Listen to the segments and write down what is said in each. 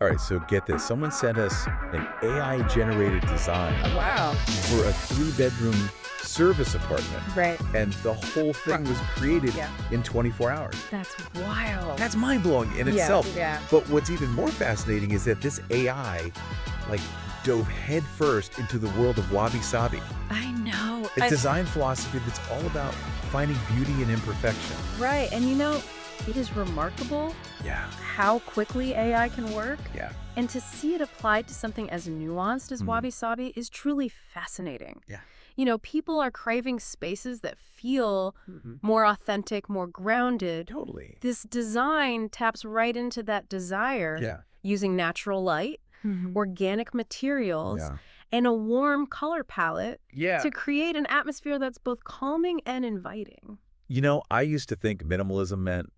All right, so get this. Someone sent us an AI-generated design Wow. for a 3-bedroom service apartment. Right. And the whole thing was created Yeah. in 24 hours. That's wild. That's mind-blowing in Yeah, itself. yeah. But what's even more fascinating is that this AI, like, dove headfirst into the world of Wabi-Sabi. I know. A design philosophy that's all about finding beauty in imperfection. Right. And it is remarkable Yeah. how quickly AI can work. Yeah. And to see it applied to something as nuanced as Wabi-Sabi is truly fascinating. Yeah. People are craving spaces that feel more authentic, more grounded. Totally. This design taps right into that desire Yeah. using natural light, organic materials, Yeah. and a warm color palette Yeah. to create an atmosphere that's both calming and inviting. I used to think minimalism meant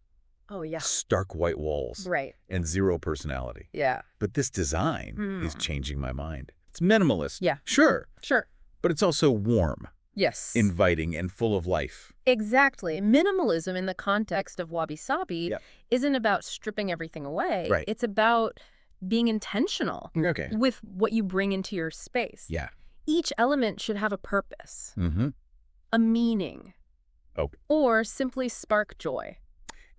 Oh, yeah. stark white walls Right. and zero personality. Yeah. But this design is changing my mind. It's minimalist. Yeah. Sure. Sure. But it's also warm, Yes. inviting, and full of life. Exactly. Minimalism in the context of Wabi-Sabi Yep. isn't about stripping everything away. Right. It's about being intentional Okay. with what you bring into your space. Yeah. Each element should have a purpose, Mm-hmm. a meaning, Okay. or simply spark joy.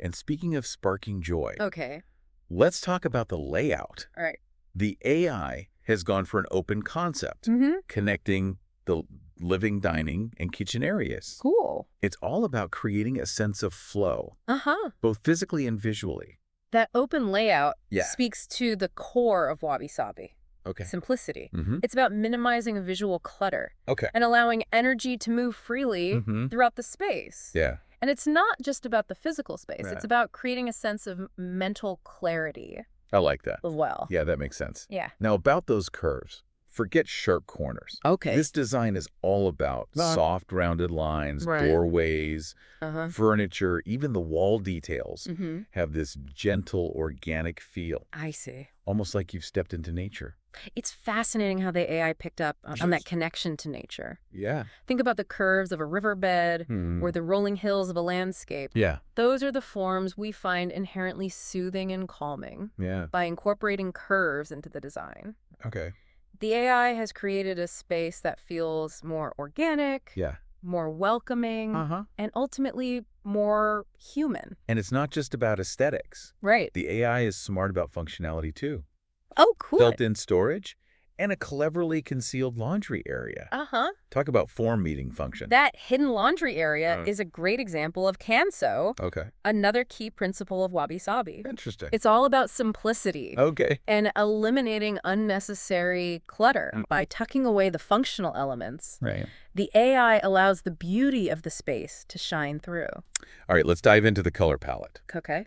And speaking of sparking joy, Okay. let's talk about the layout. All right. The AI has gone for an open concept, connecting the living, dining, and kitchen areas. Cool. It's all about creating a sense of flow, Uh-huh. both physically and visually. That open layout Yeah. speaks to the core of Wabi-Sabi, Okay. simplicity. Mm-hmm. It's about minimizing visual clutter Okay. and allowing energy to move freely throughout the space. Yeah. And it's not just about the physical space. Yeah. It's about creating a sense of mental clarity I like that. as well. Yeah, that makes sense. Yeah. Now, about those curves, forget sharp corners. Okay. This design is all about soft, rounded lines, Right. doorways, Uh-huh. furniture, even the wall details Mm-hmm. have this gentle, organic feel, I see. almost like you've stepped into nature. It's fascinating how the AI picked up on that connection to nature. Yeah. Think about the curves of a riverbed Hmm. or the rolling hills of a landscape. Yeah. Those are the forms we find inherently soothing and calming Yeah. by incorporating curves into the design. Okay. The AI has created a space that feels more organic, Yeah. more welcoming, Uh-huh. and ultimately more human. And it's not just about aesthetics. Right. The AI is smart about functionality, too. Oh, cool. Built-in storage and a cleverly concealed laundry area. Uh-huh. Talk about form meeting function. That hidden laundry area is a great example of Kanso, Okay. another key principle of Wabi-Sabi. Interesting. It's all about simplicity Okay. and eliminating unnecessary clutter. By tucking away the functional elements, Right. the AI allows the beauty of the space to shine through. All right, let's dive into the color palette. Okay?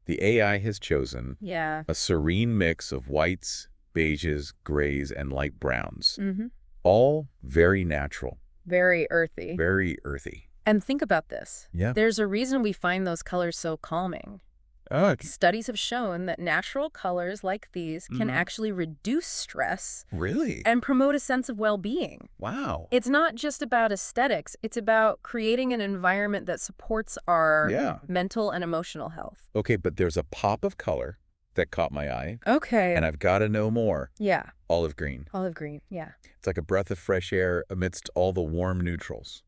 The AI has chosen Yeah. a serene mix of whites, beiges, grays, and light browns. Mm-hmm. All very natural, Very earthy. very earthy. And think about this. Yeah. There's a reason we find those colors so calming. Oh, Studies have shown that natural colors like these can actually reduce stress really? and promote a sense of well-being. Wow. It's not just about aesthetics. It's about creating an environment that supports our Yeah. mental and emotional health. Okay, but there's a pop of color that caught my eye, Okay. and I've got to know more. Yeah. Olive green. Olive green. Yeah. It's like a breath of fresh air amidst all the warm neutrals.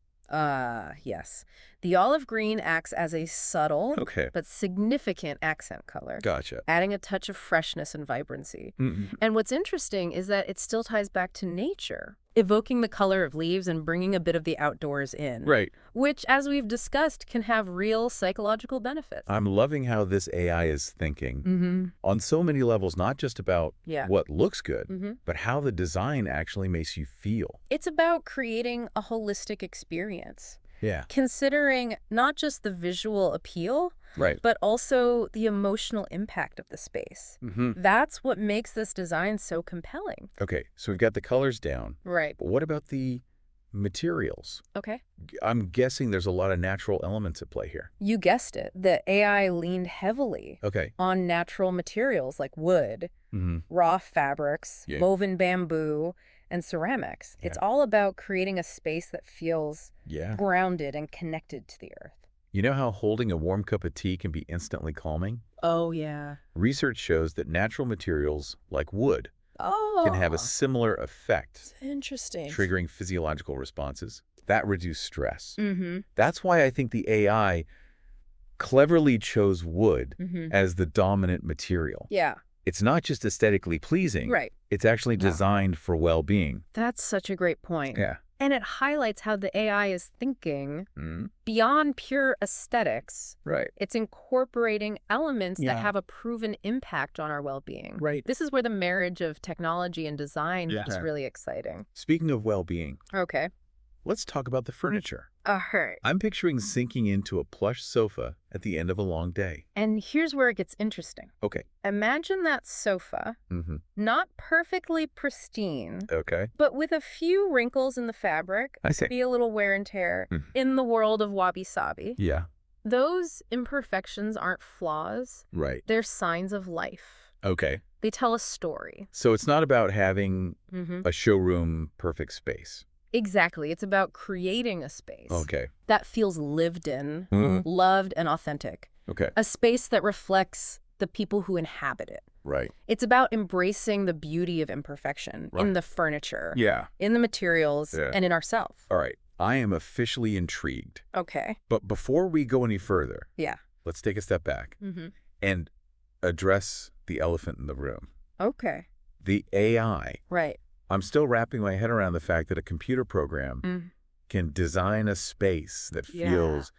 Yes. The olive green acts as a subtle Okay. but significant accent color, Gotcha. adding a touch of freshness and vibrancy. Mm-mm. And what's interesting is that it still ties back to nature, evoking the color of leaves and bringing a bit of the outdoors in. Right. Which, as we've discussed, can have real psychological benefits. I'm loving how this AI is thinking on so many levels, not just about Yeah. what looks good, Mm-hmm. but how the design actually makes you feel. It's about creating a holistic experience, Yeah. considering not just the visual appeal, Right. but also the emotional impact of the space. That's what makes this design so compelling. Okay, so we've got the colors down, Right. but what about the materials? Okay. I'm guessing there's a lot of natural elements at play here. You guessed it. The AI leaned heavily Okay. on natural materials like wood, raw fabrics, Yeah. woven bamboo, and ceramics. It's all about creating a space that feels Yeah. grounded and connected to the earth. You know how holding a warm cup of tea can be instantly calming? Oh, yeah. Research shows that natural materials like wood can have a similar effect, Interesting. triggering physiological responses that reduce stress. Mm-hmm. That's why I think the AI cleverly chose wood Mm-hmm. as the dominant material. Yeah. It's not just aesthetically pleasing. Right. It's actually designed for well-being. That's such a great point. Yeah. And it highlights how the AI is thinking Mm. beyond pure aesthetics. Right. It's incorporating elements Yeah. that have a proven impact on our well-being. Right. This is where the marriage of technology and design Yeah. is really exciting. Speaking of well-being, Okay. let's talk about the furniture. Right. I'm picturing sinking into a plush sofa at the end of a long day. And here's where it gets interesting. Okay. Imagine that sofa, Mm-hmm. not perfectly pristine, Okay. but with a few wrinkles in the fabric, I see. maybe a little wear and tear, Mm. in the world of Wabi-Sabi. Yeah. Those imperfections aren't flaws. Right. They're signs of life. Okay. They tell a story. So it's not about having Mm-hmm. a showroom perfect space. Exactly. It's about creating a space Okay. that feels lived in, Mm. loved, and authentic. Okay. A space that reflects the people who inhabit it. Right. It's about embracing the beauty of imperfection in Right. the furniture, Yeah. in the materials, Yeah. and in ourselves. All right. I am officially intrigued. Okay. But before we go any further, Yeah. let's take a step back Mm-hmm. and address the elephant in the room. Okay. The AI. Right. I'm still wrapping my head around the fact that a computer program Mm. can design a space that Yeah. feels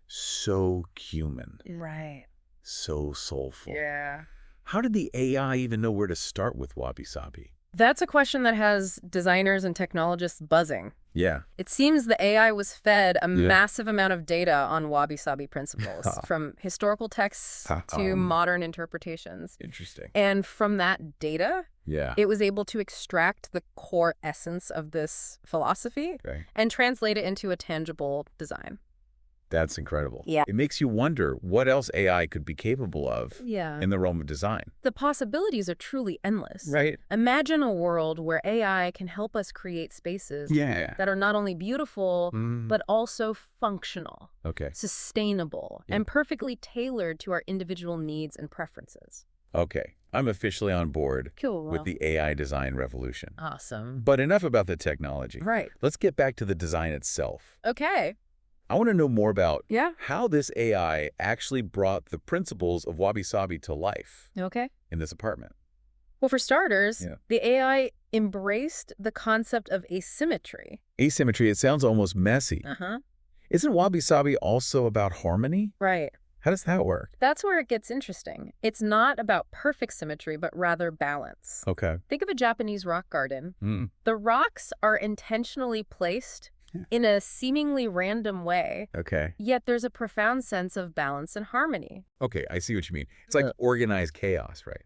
so human, Right. so soulful. Yeah. How did the AI even know where to start with Wabi-Sabi? That's a question that has designers and technologists buzzing. Yeah. It seems the AI was fed a massive amount of data on Wabi-Sabi principles, from historical texts to modern interpretations. Interesting. And from that data, Yeah. it was able to extract the core essence of this philosophy Okay. and translate it into a tangible design. That's incredible. Yeah. It makes you wonder what else AI could be capable of Yeah. in the realm of design. The possibilities are truly endless. Right. Imagine a world where AI can help us create spaces Yeah. that are not only beautiful, but also functional, Okay. sustainable, and perfectly tailored to our individual needs and preferences. Okay. I'm officially on board Cool. with the AI design revolution. Awesome. But enough about the technology. Right. Let's get back to the design itself. Okay. I want to know more about Yeah. how this AI actually brought the principles of Wabi-Sabi to life Okay. in this apartment. Well, for starters, Yeah. the AI embraced the concept of asymmetry. Asymmetry, it sounds almost messy. Uh-huh. Isn't Wabi-Sabi also about harmony? Right. How does that work? That's where it gets interesting. It's not about perfect symmetry, but rather balance. Okay. Think of a Japanese rock garden. Mm. The rocks are intentionally placed in a seemingly random way, Okay. yet there's a profound sense of balance and harmony. Okay, I see what you mean. It's like organized chaos, right?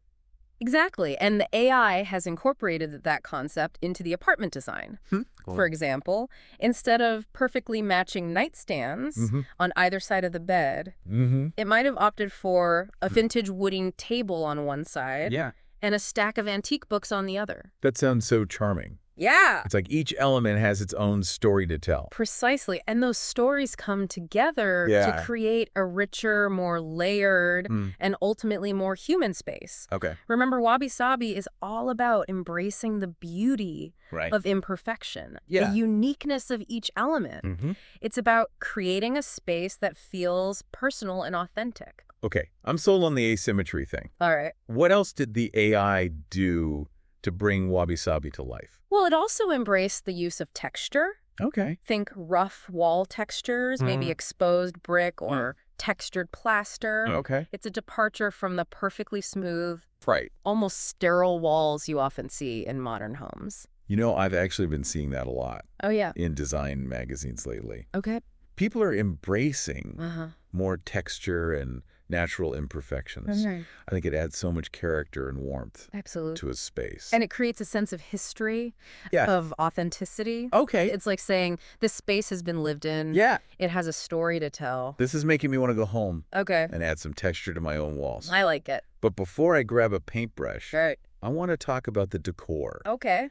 Exactly. And the AI has incorporated that concept into the apartment design. For example, instead of perfectly matching nightstands on either side of the bed, it might have opted for a vintage wooden table on one side Yeah. and a stack of antique books on the other. That sounds so charming. Yeah. It's like each element has its own story to tell. Precisely. And those stories come together Yeah. to create a richer, more layered, and ultimately more human space. Okay. Remember, Wabi-Sabi is all about embracing the beauty Right. of imperfection, Yeah. the uniqueness of each element. It's about creating a space that feels personal and authentic. Okay, I'm sold on the asymmetry thing. All right. What else did the AI do to bring Wabi-Sabi to life? Well, it also embraced the use of texture. Okay. Think rough wall textures, maybe exposed brick or textured plaster. Okay. It's a departure from the perfectly smooth, Right. almost sterile walls you often see in modern homes. You know, I've actually been seeing that a lot Oh, yeah. in design magazines lately. Okay. People are embracing Uh-huh. more texture and natural imperfections. I think it adds so much character and warmth Absolutely. to a space. And it creates a sense of history, Yeah. of authenticity. Okay. It's like saying this space has been lived in. Yeah. It has a story to tell. This is making me want to go home Okay. and add some texture to my own walls. I like it. But before I grab a paintbrush, Right. I want to talk about the decor. Okay.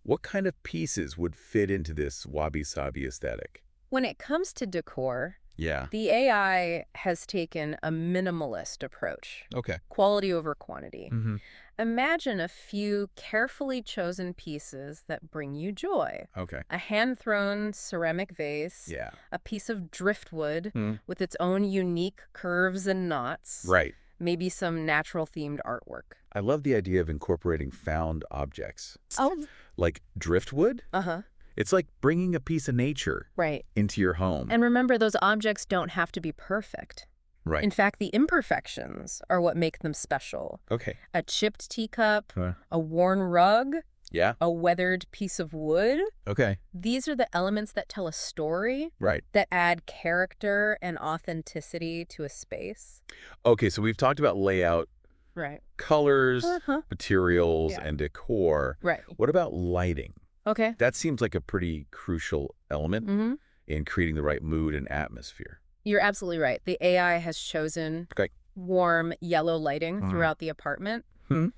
What kind of pieces would fit into this wabi-sabi aesthetic? When it comes to decor, Yeah. The AI has taken a minimalist approach. Okay. Quality over quantity. Mm-hmm. Imagine a few carefully chosen pieces that bring you joy. Okay. A hand-thrown ceramic vase, Yeah. a piece of driftwood Mm. with its own unique curves and knots, Right. maybe some natural-themed artwork. I love the idea of incorporating found objects. Oh. Like driftwood? Uh-huh. It's like bringing a piece of nature Right. into your home. And remember, those objects don't have to be perfect. Right. In fact, the imperfections are what make them special. Okay. A chipped teacup, Huh. a worn rug, Yeah. a weathered piece of wood. Okay. These are the elements that tell a story, Right. that add character and authenticity to a space. Okay, so we've talked about layout, Right. colors, Uh-huh. materials, Yeah. and decor. Right. What about lighting? Okay. That seems like a pretty crucial element Mm-hmm. in creating the right mood and atmosphere. You're absolutely right. The AI has chosen Okay. warm yellow lighting throughout the apartment, Hmm.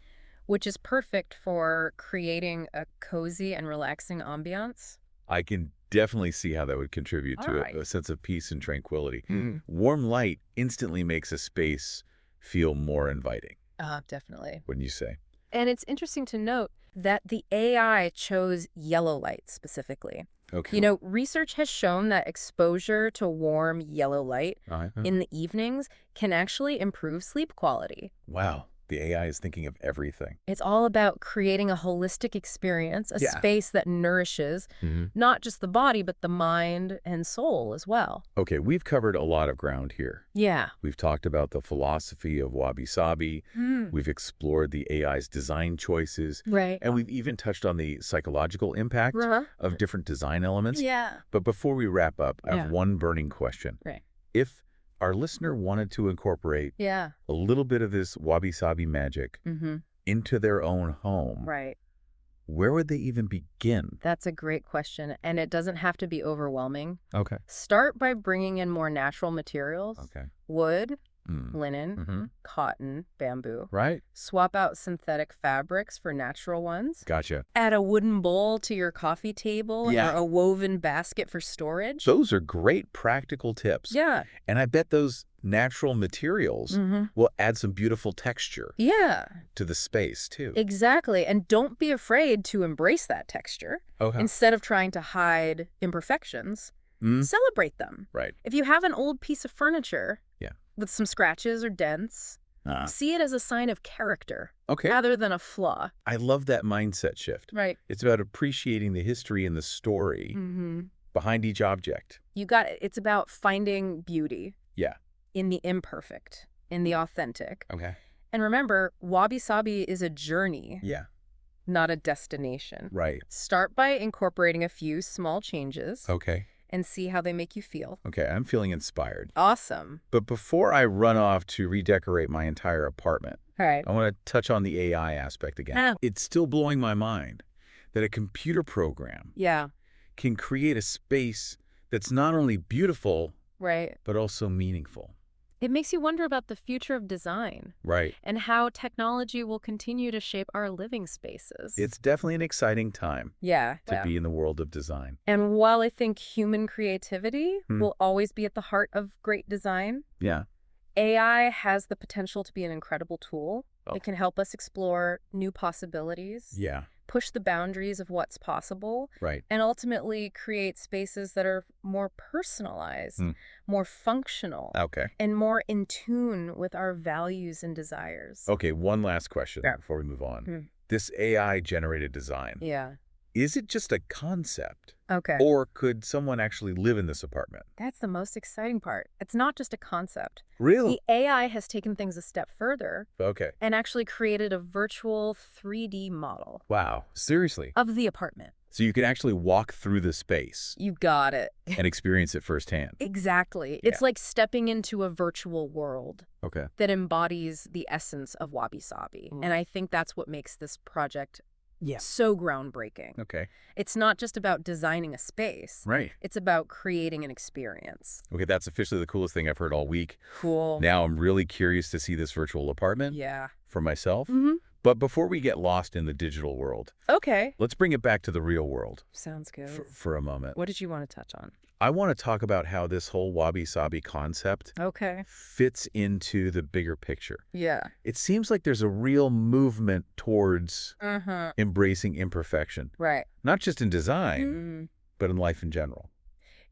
which is perfect for creating a cozy and relaxing ambiance. I can definitely see how that would contribute All to right. a sense of peace and tranquility. Mm. Warm light instantly makes a space feel more inviting, Definitely. wouldn't you say? And it's interesting to note that the AI chose yellow light specifically. Okay. You know, research has shown that exposure to warm yellow light Uh-huh. in the evenings can actually improve sleep quality. Wow. The AI is thinking of everything. It's all about creating a holistic experience, a Yeah. space that nourishes not just the body, but the mind and soul as well. Okay, we've covered a lot of ground here. Yeah. We've talked about the philosophy of Wabi-Sabi. We've explored the AI's design choices. Right. And we've even touched on the psychological impact of different design elements. Yeah. But before we wrap up, I have Yeah. one burning question. Right. If our listener wanted to incorporate Yeah. a little bit of this Wabi-Sabi magic Mm-hmm. into their own home, Right. where would they even begin? That's a great question. And it doesn't have to be overwhelming. Okay. Start by bringing in more natural materials. Okay. Wood, Mm. linen, Mm-hmm. cotton, bamboo. Right? Swap out synthetic fabrics for natural ones. Gotcha. Add a wooden bowl to your coffee table Yeah. or a woven basket for storage. Those are great practical tips. Yeah. And I bet those natural materials Mm-hmm. will add some beautiful texture Yeah, to the space, too. exactly. And don't be afraid to embrace that texture. Okay. Instead of trying to hide imperfections, Mm. celebrate them. Right. If you have an old piece of furniture Yeah. with some scratches or dents, see it as a sign of character Okay. rather than a flaw. I love that mindset shift. Right. It's about appreciating the history and the story Mm-hmm. behind each object. You got it. It's about finding beauty Yeah. in the imperfect, in the authentic. Okay. And remember, Wabi-Sabi is a journey, Yeah. not a destination. Right. Start by incorporating a few small changes Okay. and see how they make you feel. Okay. I'm feeling inspired. Awesome. But before I run off to redecorate my entire apartment, All right. I want to touch on the AI aspect again. Ah. It's still blowing my mind that a computer program Yeah, can create a space that's not only beautiful, right. but also meaningful. It makes you wonder about the future of design Right. and how technology will continue to shape our living spaces. It's definitely an exciting time yeah. to be in the world of design. And while I think human creativity Hmm. will always be at the heart of great design, Yeah. AI has the potential to be an incredible tool. Oh. It can help us explore new possibilities, Yeah. push the boundaries of what's possible, Right. and ultimately create spaces that are more personalized, Hmm. more functional, Okay. and more in tune with our values and desires. Okay, one last question Yeah. before we move on. Hmm. This AI-generated design, Yeah. is it just a concept? Okay. Or could someone actually live in this apartment? That's the most exciting part. It's not just a concept. Really? The AI has taken things a step further Okay. and actually created a virtual 3D model Wow. Seriously? of the apartment. So you can actually walk through the space You got it. and experience it firsthand? Exactly. It's like stepping into a virtual world Okay. that embodies the essence of Wabi-Sabi. And I think that's what makes this project so groundbreaking. Okay. It's not just about designing a space. Right. It's about creating an experience. Okay, that's officially the coolest thing I've heard all week. Cool. Now I'm really curious to see this virtual apartment Yeah. for myself. Mm-hmm. But before we get lost in the digital world, Okay. let's bring it back to the real world Sounds good. for a moment. What did you want to touch on? I want to talk about how this whole Wabi-Sabi concept Okay. fits into the bigger picture. Yeah. It seems like there's a real movement towards embracing imperfection, Right. not just in design, but in life in general.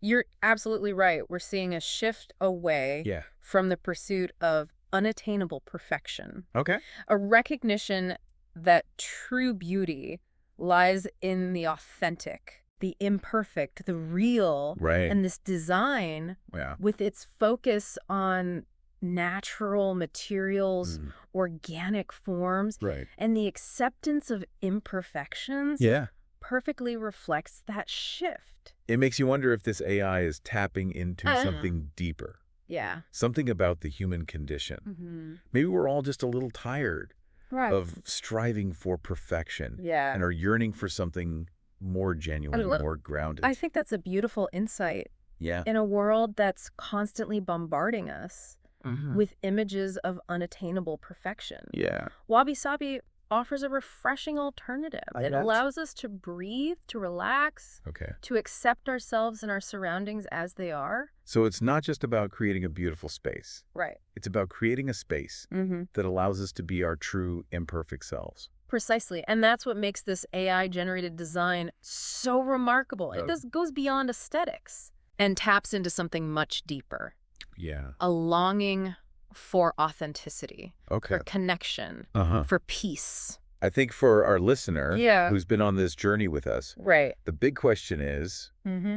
You're absolutely right. We're seeing a shift away from the pursuit of unattainable perfection. Okay. A recognition that true beauty lies in the authentic, the imperfect, the real, Right. and this design with its focus on natural materials, organic forms, and the acceptance of imperfections perfectly reflects that shift. It makes you wonder if this AI is tapping into something deeper. Yeah. Something about the human condition. Maybe we're all just a little tired of striving for perfection and are yearning for something more genuine, more grounded. I think that's a beautiful insight. Yeah. In a world that's constantly bombarding us with images of unattainable perfection. Yeah. Wabi-Sabi offers a refreshing alternative. It allows us to breathe, to relax, to accept ourselves and our surroundings as they are. So it's not just about creating a beautiful space. Right. It's about creating a space that allows us to be our true imperfect selves. Precisely. And that's what makes this AI-generated design so remarkable. It goes beyond aesthetics and taps into something much deeper. Yeah. A longing for authenticity, Okay. for connection, for peace. I think for our listener who's been on this journey with us, Right. the big question is,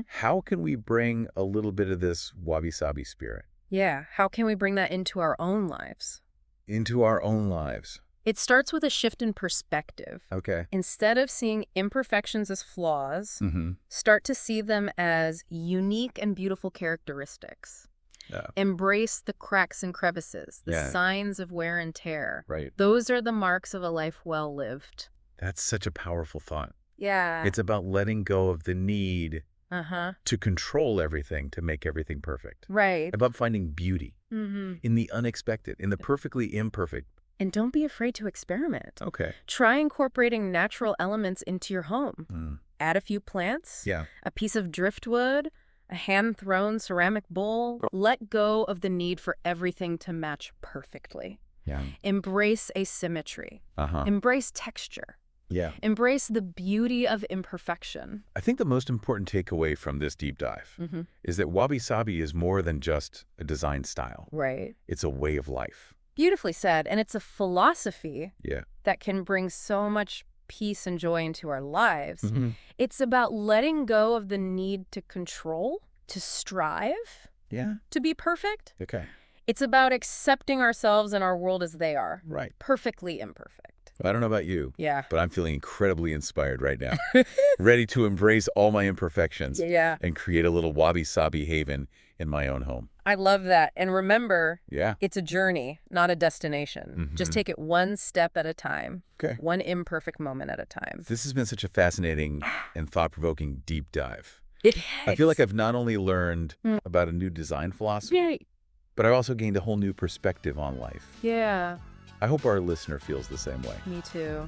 how can we bring a little bit of this Wabi-Sabi spirit Yeah. How can we bring that into our own lives? into our own lives? It starts with a shift in perspective. Okay. Instead of seeing imperfections as flaws, start to see them as unique and beautiful characteristics. Yeah. Embrace the cracks and crevices, the signs of wear and tear. Right. Those are the marks of a life well lived. That's such a powerful thought. Yeah. It's about letting go of the need to control everything, to make everything perfect. Right. About finding beauty in the unexpected, in the perfectly imperfect. And don't be afraid to experiment. Okay. Try incorporating natural elements into your home. Add a few plants, a piece of driftwood, a hand-thrown ceramic bowl. Let go of the need for everything to match perfectly. Yeah. Embrace asymmetry. Embrace texture. Yeah. Embrace the beauty of imperfection. I think the most important takeaway from this deep dive is that Wabi-Sabi is more than just a design style. Right. It's a way of life. Beautifully said. And it's a philosophy Yeah. that can bring so much peace and joy into our lives. It's about letting go of the need to control, to strive, to be perfect. Okay. It's about accepting ourselves and our world as they are. Right. Perfectly imperfect. I don't know about you, Yeah. but I'm feeling incredibly inspired right now. Ready to embrace all my imperfections Yeah. and create a little Wabi-Sabi haven in my own home. I love that. And remember, Yeah. it's a journey, not a destination. Just take it one step at a time. Okay. One imperfect moment at a time. This has been such a fascinating and thought-provoking deep dive. It I feel like I've not only learned about a new design philosophy, but I also gained a whole new perspective on life. Yeah. I hope our listener feels the same way. Me too.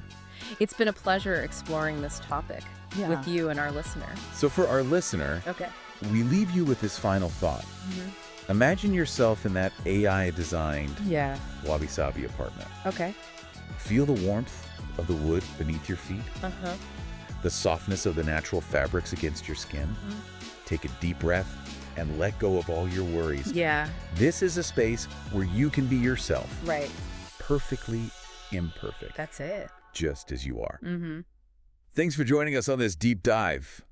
It's been a pleasure exploring this topic with you and our listener. So for our listener, we leave you with this final thought. Imagine yourself in that AI-designed Wabi-Sabi apartment. Okay. Feel the warmth of the wood beneath your feet, the softness of the natural fabrics against your skin. Take a deep breath and let go of all your worries. Yeah. This is a space where you can be yourself. Right. Perfectly imperfect. That's it. Just as you are. Thanks for joining us on this deep dive.